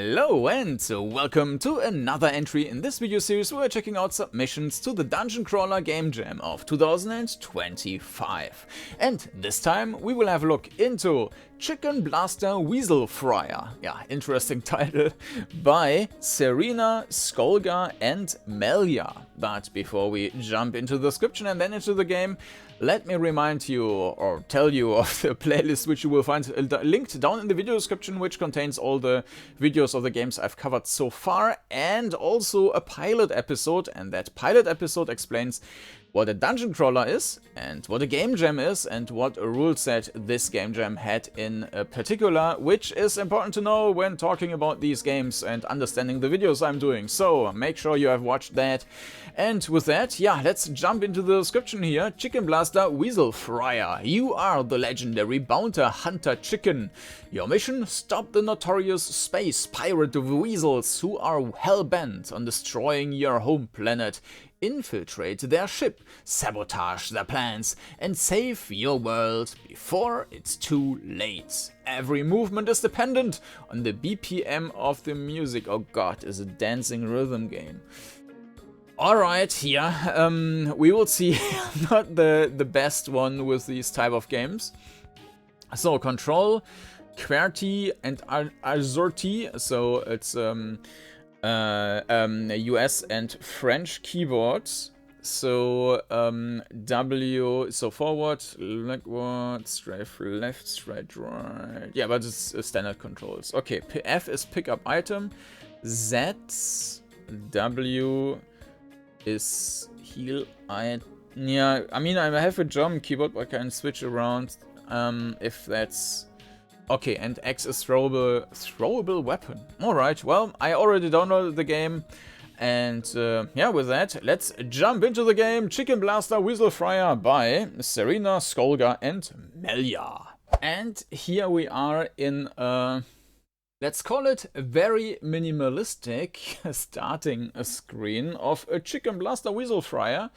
Hello and welcome to another entry in this video series where we're checking out submissions to the Dungeoncrawler Game Jam of 2025. And this time we will have a look into Chicken Blaster Weasel Fryer, yeah, interesting title, by Saerina, Skolga and Melyar. But before we jump into the description and then into the game, let me remind you or tell you of the playlist which you will find linked down in the video description, which contains all the videos of the games I've covered so far and also a pilot episode, and that pilot episode explains what a dungeon crawler is and what a game jam is and what a rule set this game jam had in particular, which is important to know when talking about these games and understanding the videos I'm doing. So make sure you have watched that. And with that, yeah, let's jump into the description here. Chicken Blaster Weasel Fryer. You are the legendary bounty hunter chicken. Your mission? Stop the notorious space pirate weasels who are hell-bent on destroying your home planet. Infiltrate their ship, sabotage their plans, and save your world before it's too late. Every movement is dependent on the BPM of the music. Oh god, is a dancing rhythm game. Alright, yeah, we will see. Not the best one with these type of games. So, control, QWERTY, and AZERTY, so it's US and French keyboards. So W, so forward, backward, straight left, straight right. Yeah, but it's standard controls. Okay, F is pick up item. Z, W is heal item. Yeah, I mean, I have a German keyboard, but I can switch around if that's... Okay, and X is throwable weapon. Alright, well, I already downloaded the game. And yeah, with that, let's jump into the game. Chicken Blaster Weasel Fryer by Saerina, Skolga and Melyar. And here we are in let's call it a very minimalistic starting screen of a Chicken Blaster Weasel Fryer.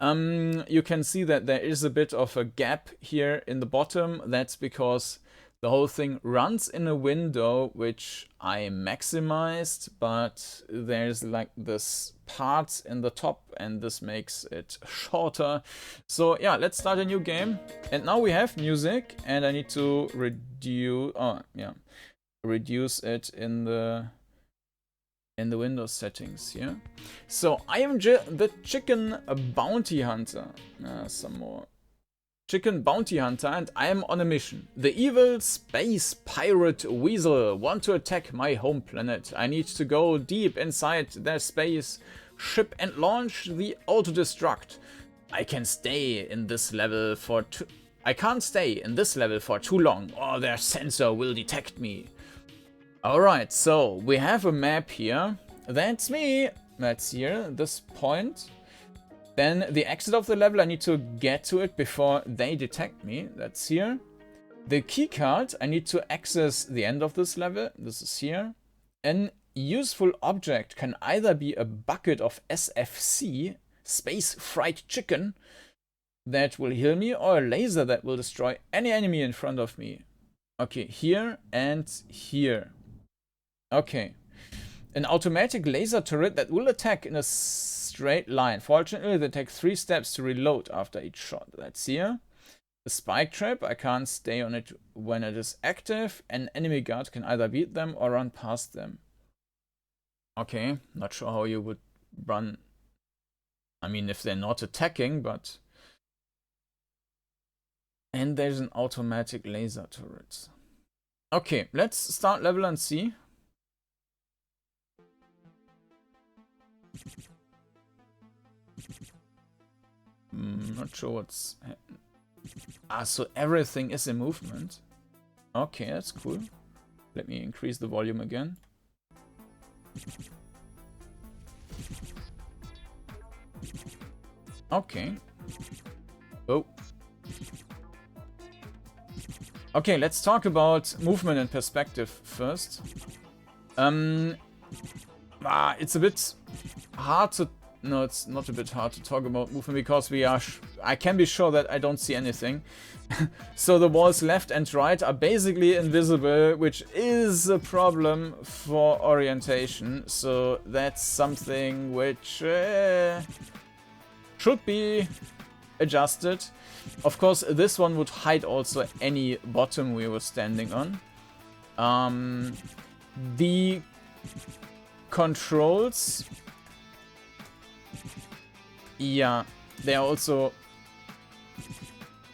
You can see that there is a bit of a gap here in the bottom. That's because the whole thing runs in a window, which I maximized, but there's like this part in the top and this makes it shorter. So yeah, let's start a new game. And now we have music and I need to reduce it in the Windows settings here. So I am the chicken bounty hunter. Some more. Chicken bounty hunter, and I am on a mission. The evil space pirate weasel want to attack my home planet. I need to go deep inside their space ship and launch the auto-destruct. I can't stay in this level for too long, or their sensor will detect me. Alright, so we have a map here. That's me. That's here, this point. Then the exit of the level, I need to get to it before they detect me. That's here. The keycard, I need to access the end of this level. This is here. An useful object can either be a bucket of SFC, space fried chicken, that will heal me, or a laser that will destroy any enemy in front of me. Okay, here and here. Okay. An automatic laser turret that will attack in a straight line. Fortunately, they take 3 steps to reload after each shot. That's here. The spike trap, I can't stay on it when it is active. An enemy guard can either beat them or run past them. Okay, not sure how you would run. I mean, if they're not attacking, but... And there's an automatic laser turret. Okay, let's start level and see. Not sure what's... so everything is in movement. Okay, that's cool. Let me increase the volume again. Okay. Oh. Okay, let's talk about movement and perspective first. It's a bit hard to No, it's not a bit hard to talk about movement because we are... I can be sure that I don't see anything. So the walls left and right are basically invisible, which is a problem for orientation. So that's something which should be adjusted. Of course, this one would hide also any bottom we were standing on. The controls... Yeah, they are also...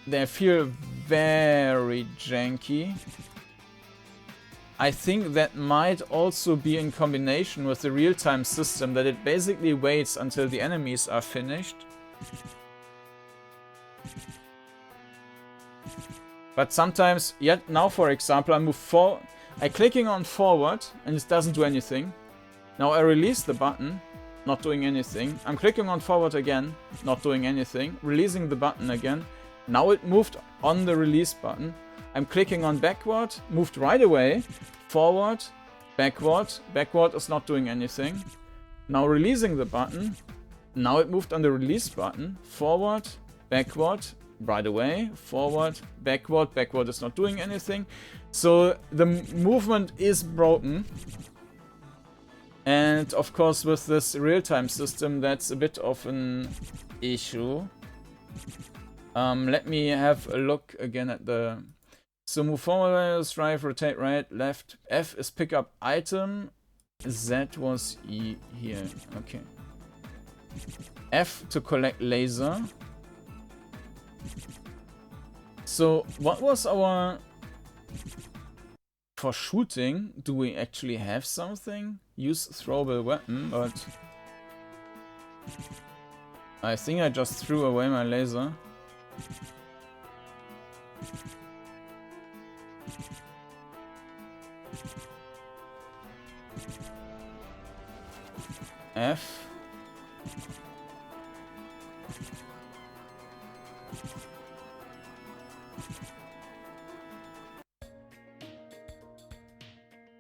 They feel very janky. I think that might also be in combination with the real-time system, that it basically waits until the enemies are finished. But sometimes, yet now for example, I'm clicking on forward and it doesn't do anything. Now I release the button, not doing anything. I'm clicking on forward again, not doing anything. Releasing the button again. Now it moved on the release button. I'm clicking on backward, moved right away. Forward, backward. Backward is not doing anything. Now releasing the button. Now it moved on the release button. Forward, backward, right away. Forward, backward. Backward is not doing anything. So the movement is broken. And of course with this real-time system that's a bit of an issue. Let me have a look again at the... So move forward, strive, rotate right, left. F is pick up item. Z was E here. Okay. F to collect laser. So what was our... For shooting, do we actually have something? Use throwable weapon, but... I think I just threw away my laser. F.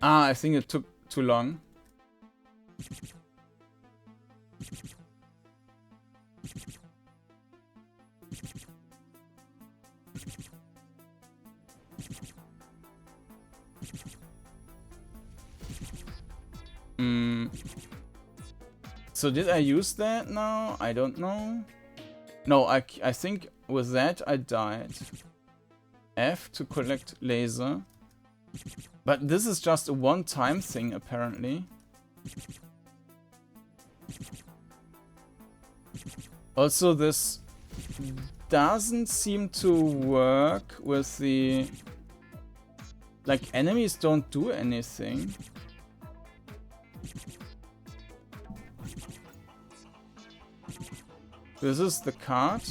Ah, I think it took too long. So did I use that now? I don't know. No, I think with that I died. F to collect laser. But this is just a one-time thing apparently. Also this doesn't seem to work with the... Like enemies don't do anything. This is the card.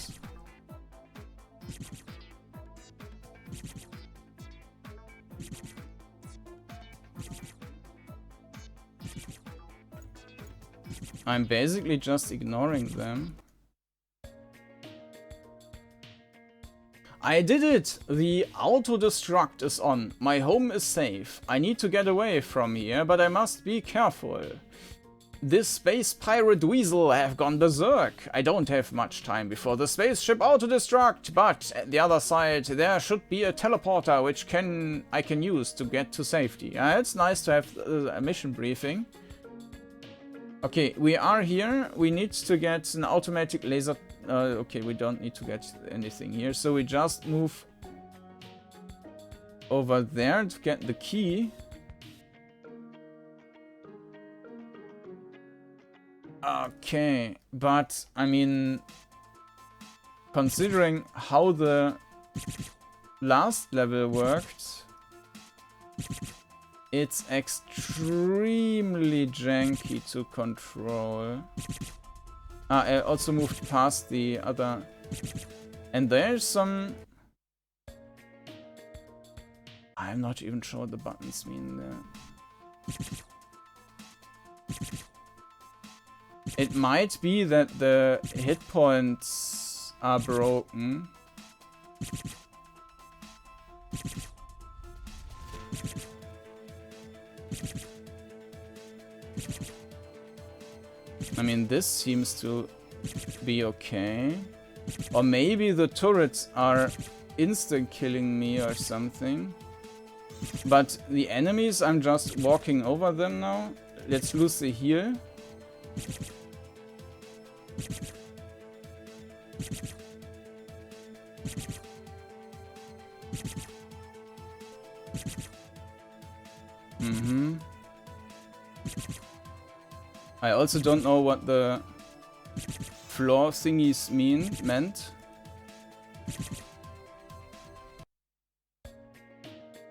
I'm basically just ignoring them. I did it! The auto-destruct is on. My home is safe. I need to get away from here, but I must be careful. This space pirate Weasel have gone berserk. I don't have much time before the spaceship auto-destruct, but at the other side there should be a teleporter which I can use to get to safety. It's nice to have a mission briefing. Okay, we are here. We need to get an automatic laser. Okay, we don't need to get anything here, so we just move over there to get the key. Okay, but I mean, considering how the last level worked, it's extremely janky to control. I also moved past the other, and there's some... I'm not even sure what the buttons mean there. It might be that the hit points are broken. I mean, mean, this seems to be okay. Or maybe the turrets are insta-killing me or something. But the enemies, I'm just walking over them now. Let's lose the heal. I also don't know what the floor thingies meant.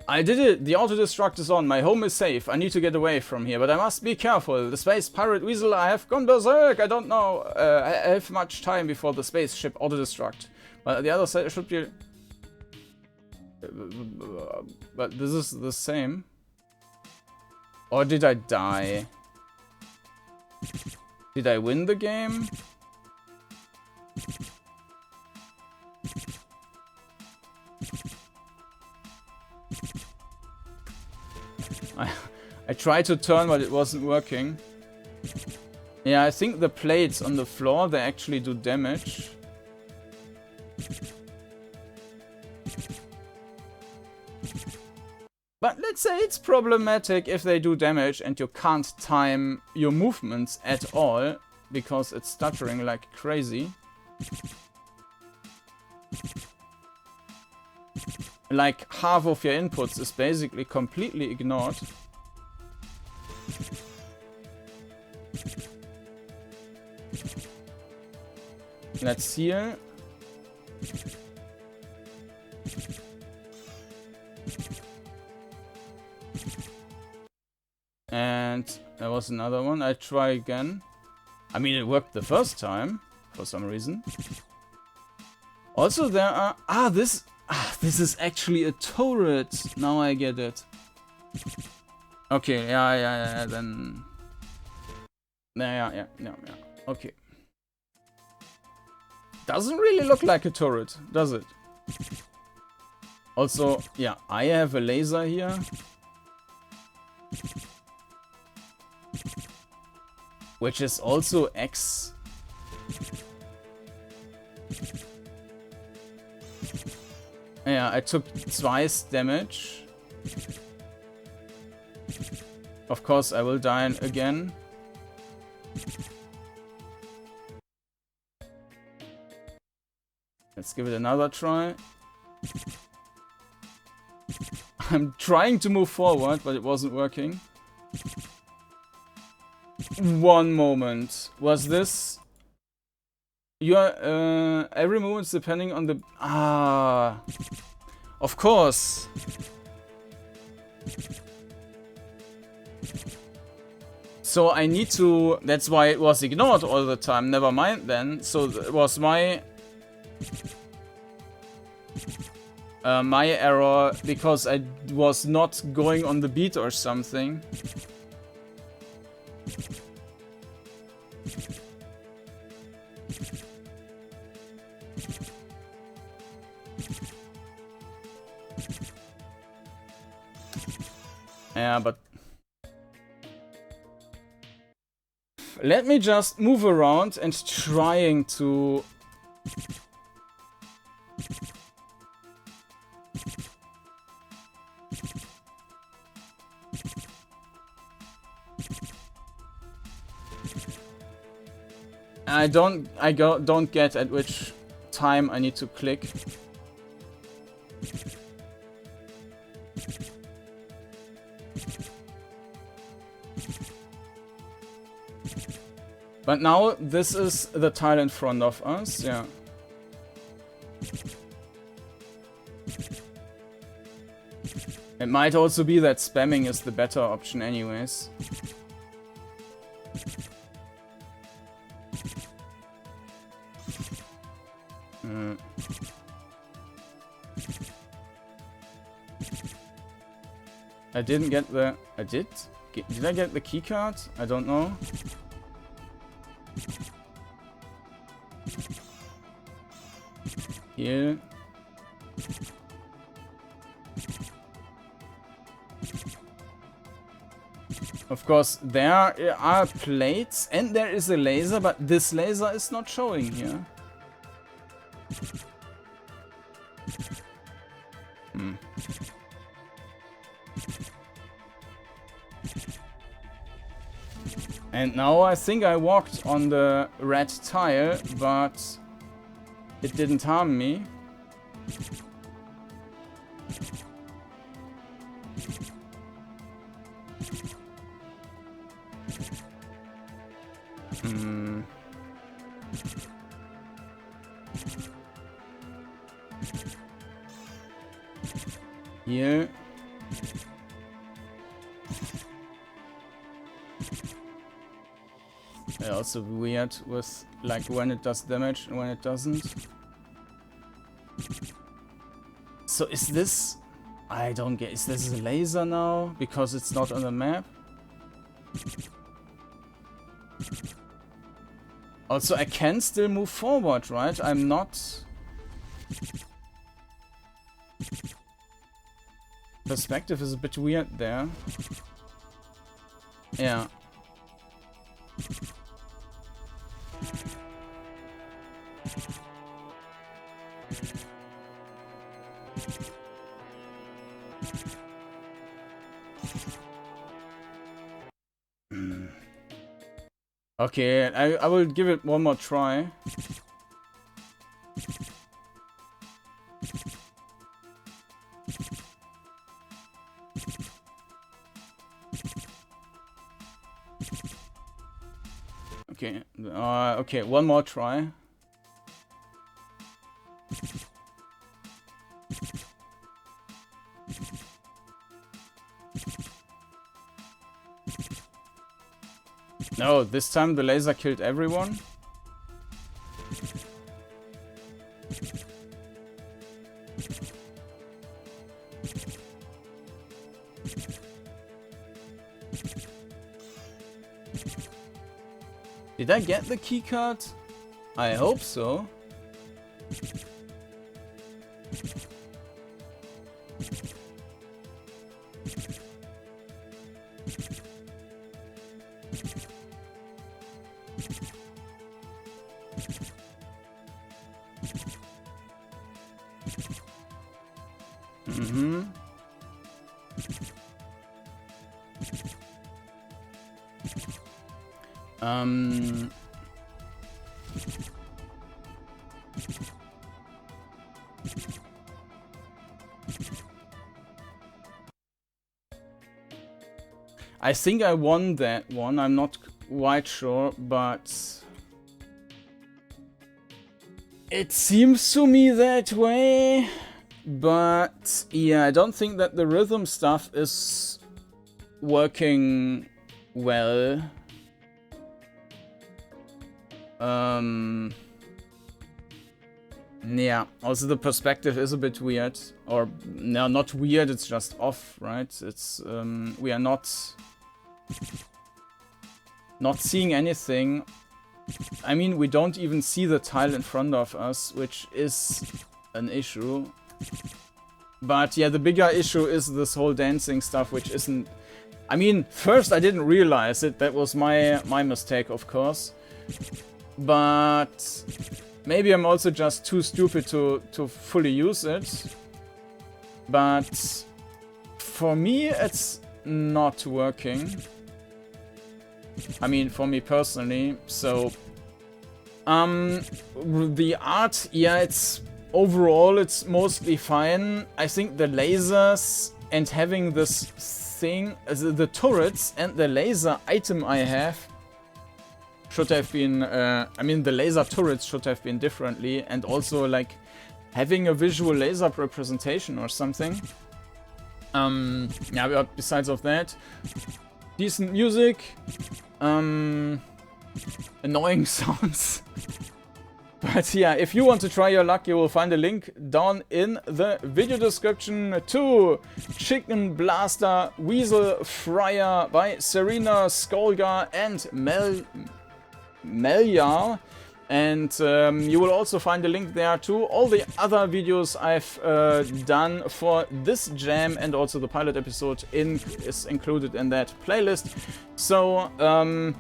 I did it! The auto-destruct is on. My home is safe. I need to get away from here, but I must be careful. The space pirate Weasel, I have gone berserk! I don't know. I have much time before the spaceship auto-destruct. But the other side should be... But this is the same. Or did I die? Did I win the game? I tried to turn, but it wasn't working. Yeah, I think the plates on the floor, they actually do damage. But let's say it's problematic if they do damage and you can't time your movements at all because it's stuttering like crazy. Like half of your inputs is basically completely ignored. Let's heal. And there was another one. I try again. I mean, it worked the first time for some reason. Also, there are this is actually a turret. Now I get it. Okay, yeah. Then yeah. Okay. Doesn't really look like a turret, does it? Also, yeah, I have a laser here. Which is also X. Yeah, I took twice damage. Of course, I will die again. Let's give it another try. I'm trying to move forward, but it wasn't working. One moment. Was this... Your every movement's depending on the... Of course. So I need to... That's why it was ignored all the time. Never mind then. So it was my... my error because I was not going on the beat or something. Yeah, but... Let me just move around and trying to... I don't get at which time I need to click. But now this is the tile in front of us, yeah. It might also be that spamming is the better option anyways. I didn't get the... I did? Did I get the keycard? I don't know. Here. Of course, there are plates and there is a laser, but this laser is not showing here. And now I think I walked on the red tile, but it didn't harm me. Here. Yeah, also weird with like when it does damage and when it doesn't. So is this... I don't get... Is this a laser now? Because it's not on the map? Also, I can still move forward, right? I'm not... Perspective is a bit weird there. Yeah. Okay, I will give it one more try. Okay, okay, one more try. No, this time the laser killed everyone. Did I get the keycard? I hope so. I think I won that one, I'm not quite sure, but it seems to me that way. But yeah, I don't think that the rhythm stuff is working well. Yeah, also the perspective is a bit weird, or no, not weird, it's just off, right? It's we are not seeing anything. I mean, we don't even see the tile in front of us, which is an issue. But yeah, the bigger issue is this whole dancing stuff, which isn't... I mean, first I didn't realize it, that was my mistake, of course. But maybe I'm also just too stupid to fully use it. But for me, it's not working. I mean, for me personally. So, the art, yeah, it's overall, it's mostly fine. I think the lasers and having this thing, the turrets and the laser item I have should have been, I mean, the laser turrets should have been differently, and also like having a visual laser representation or something. Yeah, but besides of that, decent music, annoying sounds. But yeah, if you want to try your luck, you will find a link down in the video description to Chicken Blaster Weasel Fryer by Saerina, Skolga and Melyar. And you will also find a link there to all the other videos I've done for this jam, and also the pilot episode is included in that playlist. So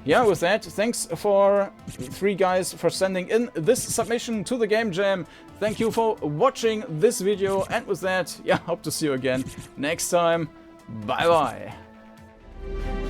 yeah, with that, thanks for 3 guys for sending in this submission to the Game Jam. Thank you for watching this video, and with that, yeah, hope to see you again next time. Bye bye.